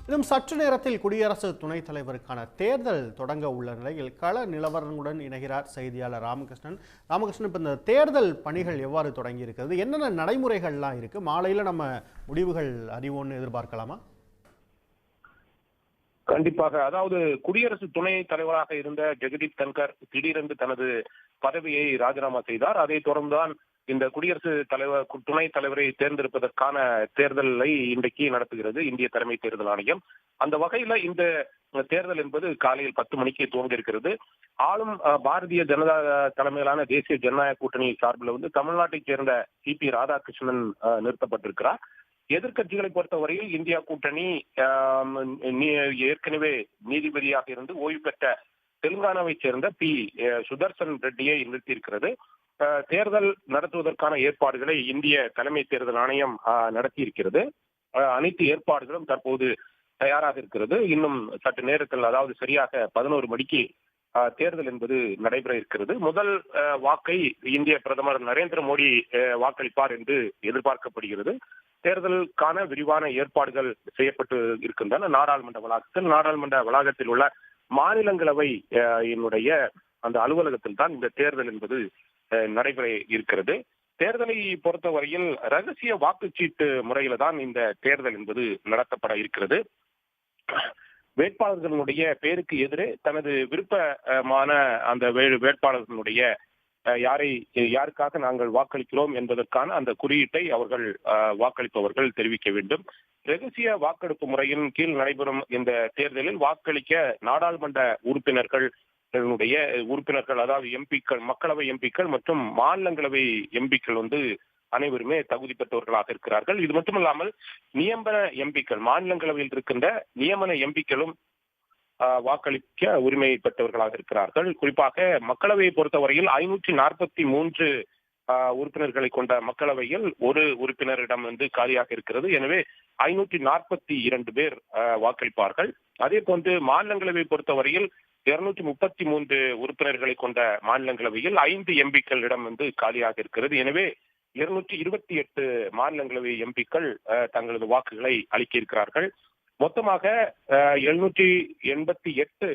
இன்னும் சற்று நேரத்தில் குடியரசு துணைத் தலைவருக்கான தேர்தல் தொடங்க உள்ள நிலையில் கள நிலவரங்களுடன் இணைகிறார் செய்தியாளர் ராமகிருஷ்ணன். ராமகிருஷ்ணன், இப்போ இந்த தேர்தல் பணிகள் எவ்வாறு தொடங்கி இருக்கிறது, என்னென்ன நடைமுறைகள்லாம் இருக்கு, மாலையில நம்ம முடிவுகள் அறிவோன்னு எதிர்பார்க்கலாமா? கண்டிப்பாக. அதாவது குடியரசு துணைத் தலைவராக இருந்த ஜெகதீப் தன்கர் திடீரென்று தனது பதவியை ராஜினாமா செய்தார். அதைத் தொடர்ந்துதான் இந்த குடியரசு தலைவர் துணைத் தலைவரை தேர்ந்தெடுப்பதற்கான தேர்தலை இன்றைக்கு நடத்துகிறது இந்திய தலைமை தேர்தல் ஆணையம். அந்த வகையில இந்த தேர்தல் என்பது காலையில் 10 மணிக்கு துவங்க இருக்கிறது. ஆளும் பாரதிய ஜனதா தலைமையிலான தேசிய ஜனநாயக கூட்டணி சார்பில் தமிழ்நாட்டைச் சேர்ந்த சி.பி. ராதாகிருஷ்ணன் நிறுத்தப்பட்டிருக்கிறார். எதிர்கட்சிகளை பொறுத்தவரையில் இந்தியா கூட்டணி ஏற்கனவே நீதிபதியாக இருந்து ஓய்வு பெற்ற தெலுங்கானாவை சேர்ந்த பி. சுதர்சன் ரெட்டியை நிறுத்தியிருக்கிறது. தேர்தல் நடத்துவதற்கான ஏற்பாடுகளை இந்திய தலைமை தேர்தல் ஆணையம் நடத்தி இருக்கிறது. அனைத்து ஏற்பாடுகளும் தற்போது தயாராக இருக்கிறது. இன்னும் சற்று நேரத்தில், அதாவது சரியாக 11 மணிக்கு தேர்தல் என்பது நடைபெற இருக்கிறது. முதல் வாக்கை இந்திய பிரதமர் நரேந்திர மோடி வாக்களிப்பார் என்று எதிர்பார்க்கப்படுகிறது. தேர்தலுக்கான விரிவான ஏற்பாடுகள் செய்யப்பட்டு இருக்கின்றன. நாடாளுமன்ற வளாகத்தில் உள்ள மாநிலங்களவை என்னுடைய அந்த அலுவலகத்தில் தான் இந்த தேர்தல் என்பது நடைபெற இருக்கிறது. தேர்தலை பொறுத்தவரையில் ரகசிய வாக்குச்சீட்டு முறையில தான் இந்த தேர்தல் என்பது நடத்தப்பட இருக்கிறது. வேட்பாளர்களுடைய பேருக்கு எதிரே தனது விருப்பமான அந்த வேட்பாளர்களுடைய யாருக்காக நாங்கள் வாக்களிக்கிறோம் என்பதற்கான அந்த குறியீட்டை அவர்கள் வாக்களிப்பவர்கள் தெரிவிக்க வேண்டும். ரகசிய வாக்கெடுப்பு முறையின் கீழ் நடைபெறும் இந்த தேர்தலில் வாக்களிக்க நாடாளுமன்ற உறுப்பினர்கள், அதாவது எம்பிக்கள், மக்களவை எம்பிக்கள் மற்றும் மாநிலங்களவை எம்பிக்கள் அனைவருமே தகுதி பெற்றவர்களாக இருக்கிறார்கள். இது மட்டுமல்லாமல் நியமன எம்பிக்கள், மாநிலங்களவையில் இருக்கின்ற நியமன எம்பிக்களும் வாக்களிக்க உரிமை பெற்றவர்களாக இருக்கிறார்கள். குறிப்பாக மக்களவையை பொறுத்தவரையில் 543 உறுப்பினர்களை கொண்ட மக்களவையில் ஒரு உறுப்பினரிடம் காலியாக இருக்கிறது. எனவே 542 பேர் வாக்களிப்பார்கள். அதே போன்று மாநிலங்களவை பொறுத்தவரையில் 233 உறுப்பினர்களை கொண்ட மாநிலங்களவையில் 5 எம்பிக்களிடம் காலியாக இருக்கிறது. எனவே 228 மாநிலங்களவை எம்பிக்கள் தங்களது வாக்குகளை அளிக்க இருக்கிறார்கள். மொத்தமாக 788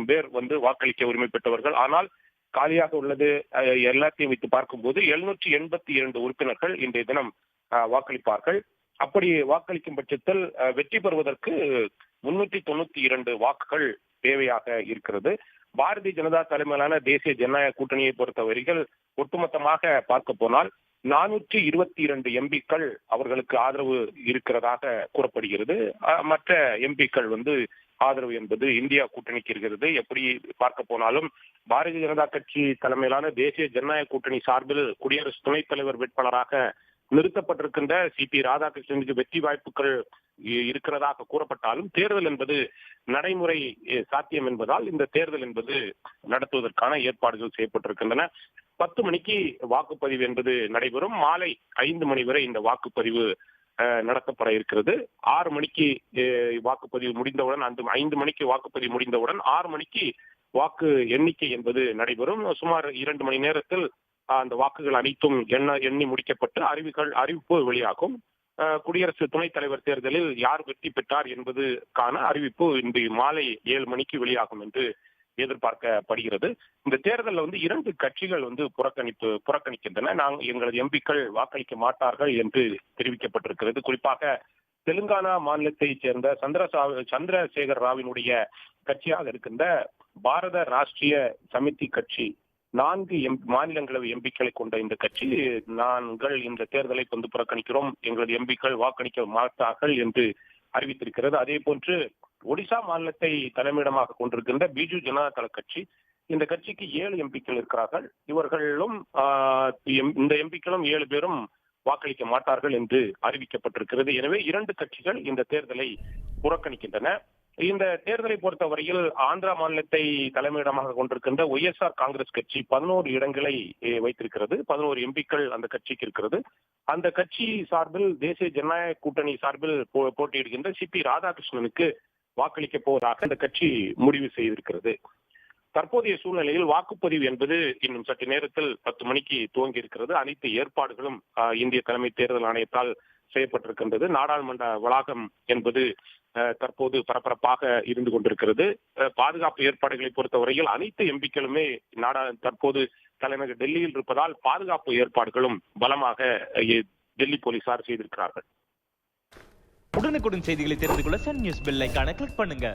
பேர் வாக்களிக்க உரிமை பெற்றவர்கள். ஆனால் காலியாக உள்ளது எல்லாத்தையும் வைத்து பார்க்கும்போது 782 உறுப்பினர்கள் இன்றைய தினம் வாக்களிப்பார்கள். அப்படி வாக்களிக்கும் பட்சத்தில் வெற்றி பெறுவதற்கு 392 வாக்குகள் தேவையாக இருக்கிறது. பாரதிய ஜனதா தலைமையிலான தேசிய ஜனநாயக கூட்டணியை பொறுத்தவரையில் ஒட்டுமொத்தமாக பார்க்க போனால் 422 எம்பிக்கள் அவர்களுக்கு ஆதரவு இருக்கிறதாக கூறப்படுகிறது. மற்ற எம்பிக்கள் ஆதரவு என்பது இந்தியா கூட்டணிக்கு இருக்கிறது. எப்படி பார்க்க போனாலும் பாரதிய ஜனதா கட்சி தலைமையிலான தேசிய ஜனநாயக கூட்டணி சார்பில் குடியரசு துணைத் தலைவர் வேட்பாளராக நிறுத்தப்பட்டிருக்கின்ற சி.பி. ராதாகிருஷ்ணனுக்கு வெற்றி வாய்ப்புகள் இருக்கிறதாக கூறப்பட்டாலும் தேர்தல் என்பது நடைமுறை சாத்தியம் என்பதால் இந்த தேர்தல் என்பது நடத்துவதற்கான ஏற்பாடுகள் செய்யப்பட்டிருக்கின்றன. 10 மணிக்கு வாக்குப்பதிவு என்பது நடைபெறும். மாலை 5 மணி வரை இந்த வாக்குப்பதிவு நடத்தப்பட இருக்கிறது. 6 மணிக்கு வாக்குப்பதிவு முடிந்தவுடன், 5 மணிக்கு வாக்குப்பதிவு முடிந்தவுடன் 6 மணிக்கு வாக்கு எண்ணிக்கை என்பது நடைபெறும். சுமார் 2 மணி நேரத்தில் அந்த வாக்குகள் அனைத்தும் எண்ணி முடிக்கப்பட்டு அறிவிப்பு வெளியாகும். குடியரசு துணைத் தலைவர் தேர்தலில் யார் வெற்றி பெற்றார் என்பதுக்கான அறிவிப்பு இன்று மாலை 7 மணிக்கு வெளியாகும் என்று எதிர்பார்க்கப்படுகிறது. இந்த தேர்தலில் 2 கட்சிகள் புறக்கணிக்கின்றன. எங்களது எம்பிக்கள் வாக்களிக்க மாட்டார்கள் என்று தெரிவிக்கப்பட்டிருக்கிறது. குறிப்பாக தெலுங்கானா மாநிலத்தைச் சேர்ந்த சந்திரசேகர் ராவினுடைய கட்சியாக இருக்கின்ற பாரத ராஷ்டிரிய சமிதி கட்சி 4 மாநிலங்களவை எம்பிக்களை கொண்ட இந்த கட்சி, நாங்கள் இந்த தேர்தலை புறக்கணிக்கிறோம், எங்களது எம்பிக்கள் வாக்களிக்க மாட்டார்கள் என்று அறிவித்திருக்கிறது. அதே போன்று ஒடிசா மாநிலத்தை தலைமையிடமாக கொண்டிருக்கின்ற பிஜு ஜனதா தள கட்சி, இந்த கட்சிக்கு 7 எம்பிக்கள் இருக்கிறார்கள். இவர்களும் இந்த எம்பிக்களும் 7 பேரும் வாக்களிக்க மாட்டார்கள் என்று அறிவிக்கப்பட்டிருக்கிறது. எனவே 2 கட்சிகள் இந்த தேர்தலை புறக்கணிக்கின்றன. இந்த தேர்தலை பொறுத்தவரையில் ஆந்திரா மாநிலத்தை தலைமையிடமாக கொண்டிருக்கின்ற ஒய்எஸ்ஆர் காங்கிரஸ் கட்சி 11 இடங்களை வைத்திருக்கிறது. 11 எம்பிக்கள் அந்த கட்சிக்கு இருக்கிறது. அந்த கட்சி சார்பில் தேசிய ஜனநாயக கூட்டணி சார்பில் போட்டியிடுகின்ற சி.பி. ராதாகிருஷ்ணனுக்கு வாக்களிக்க போவதாக அந்த கட்சி முடிவு செய்திருக்கிறது. தற்போதைய சூழ்நிலையில் வாக்குப்பதிவு என்பது இன்னும் சற்று நேரத்தில் 10 மணிக்கு துவங்கி இருக்கிறது. அனைத்து ஏற்பாடுகளும் இந்திய தலைமை தேர்தல் ஆணையத்தால் செய்யப்பட்டிருக்கின்றது. நாடாளுமன்ற வளாகம் என்பது தற்போது பரபரப்பாக இருந்து கொண்டிருக்கிறது. பாதுகாப்பு ஏற்பாடுகளை பொறுத்தவரையில் அனைத்து எம்பிக்களுமே தற்போது தலைநகர் டெல்லியில் இருப்பதால் பாதுகாப்பு ஏற்பாடுகளும் பலமாக டெல்லி போலீசார் செய்திருக்கிறார்கள். உடனுக்குடன் செய்திகளை தெரிந்து கொள்ள சன் நியூஸ் பெல் ஐகானை கிளிக் பண்ணுங்க.